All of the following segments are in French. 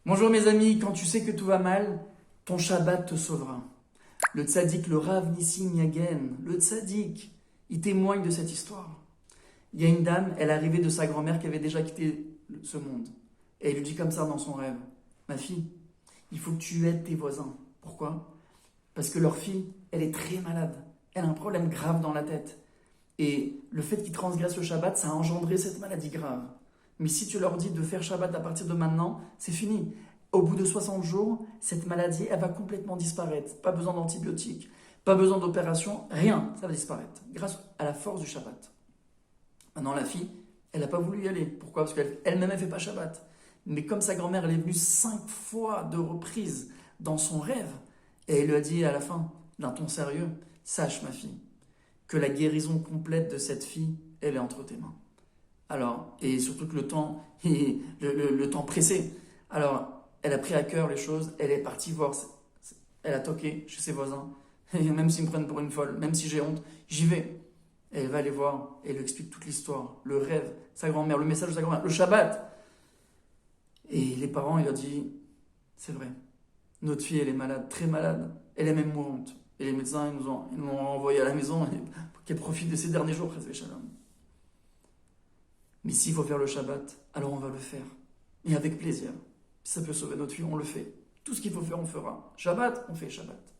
Bonjour mes amis, quand tu sais que tout va mal, ton Shabbat te sauvera. Le tzaddik, le Rav Nissim Yagen, le tzaddik, il témoigne de cette histoire. Il y a une dame, elle est arrivée de sa grand-mère qui avait déjà quitté ce monde. Et elle lui dit comme ça dans son rêve, ma fille, il faut que tu aides tes voisins. Pourquoi? Parce que leur fille, elle est très malade. Elle a un problème grave dans la tête. Et le fait qu'ils transgressent le Shabbat, ça a engendré cette maladie grave. Mais si tu leur dis de faire Shabbat à partir de maintenant, c'est fini. Au bout de 60 jours, cette maladie, elle va complètement disparaître. Pas besoin d'antibiotiques, pas besoin d'opération, rien, ça va disparaître. Grâce à la force du Shabbat. Maintenant, la fille, elle n'a pas voulu y aller. Pourquoi? Parce qu'elle-même, elle ne fait pas Shabbat. Mais comme sa grand-mère, elle est venue 5 fois de reprise dans son rêve, et elle lui a dit à la fin, d'un ton sérieux, sache ma fille, que la guérison complète de cette fille, elle est entre tes mains. Alors, et surtout que le temps, le temps pressait. Alors, elle a pris à cœur les choses, elle est partie voir, elle a toqué chez ses voisins. Et même s'ils me prennent pour une folle, même si j'ai honte, j'y vais. Et elle va aller voir, et elle lui explique toute l'histoire, le rêve, sa grand-mère, le message de sa grand-mère, le Shabbat. Et les parents, il leur dit, c'est vrai, notre fille, elle est malade, très malade, elle est même mourante. Et les médecins, ils nous ont envoyé à la maison pour qu'elle profite de ces derniers jours, Chas v'Shalom. Mais s'il faut faire le Shabbat, alors on va le faire. Et avec plaisir. Si ça peut sauver notre vie, on le fait. Tout ce qu'il faut faire, on fera. Shabbat, on fait Shabbat.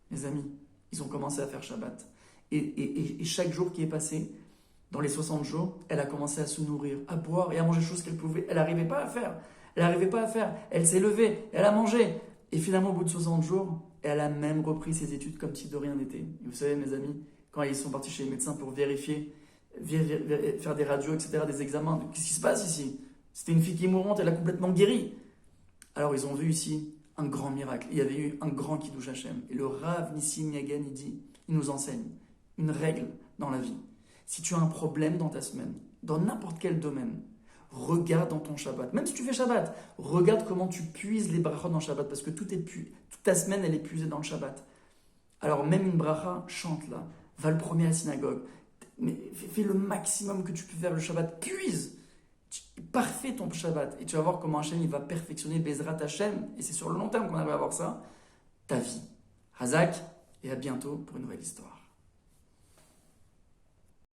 Mes amis, ils ont commencé à faire Shabbat. Et chaque jour qui est passé, dans les 60 jours, elle a commencé à se nourrir, à boire et à manger des choses qu'elle pouvait. Elle n'arrivait pas à faire. Elle n'arrivait pas à faire. Elle s'est levée, elle a mangé. Et finalement, au bout de 60 jours, elle a même repris ses études comme si de rien n'était. Et vous savez, mes amis, quand ils sont partis chez les médecins pour vérifier, faire des radios, etc., des examens, qu'est-ce qui se passe ici? C'était une fille qui est mourante, elle a complètement guéri. Alors ils ont vu ici un grand miracle. Il y avait eu un grand Kiddush Hashem. Et le Rav Nissim Yagen, il nous enseigne une règle dans la vie. Si tu as un problème dans ta semaine, dans n'importe quel domaine, regarde dans ton Shabbat. Même si tu fais Shabbat, regarde comment tu puises les brachot dans Shabbat, parce que toute ta semaine, elle est puisée dans le Shabbat. Alors même une bracha, chante-la. Va le premier à la synagogue. Mais fais le maximum que tu peux faire le Shabbat. Puise. Parfait ton Shabbat. Et tu vas voir comment Hachem il va perfectionner Bezrat Hachem. Et c'est sur le long terme qu'on arrive à voir ça. Ta vie. Hazak. Et à bientôt pour une nouvelle histoire.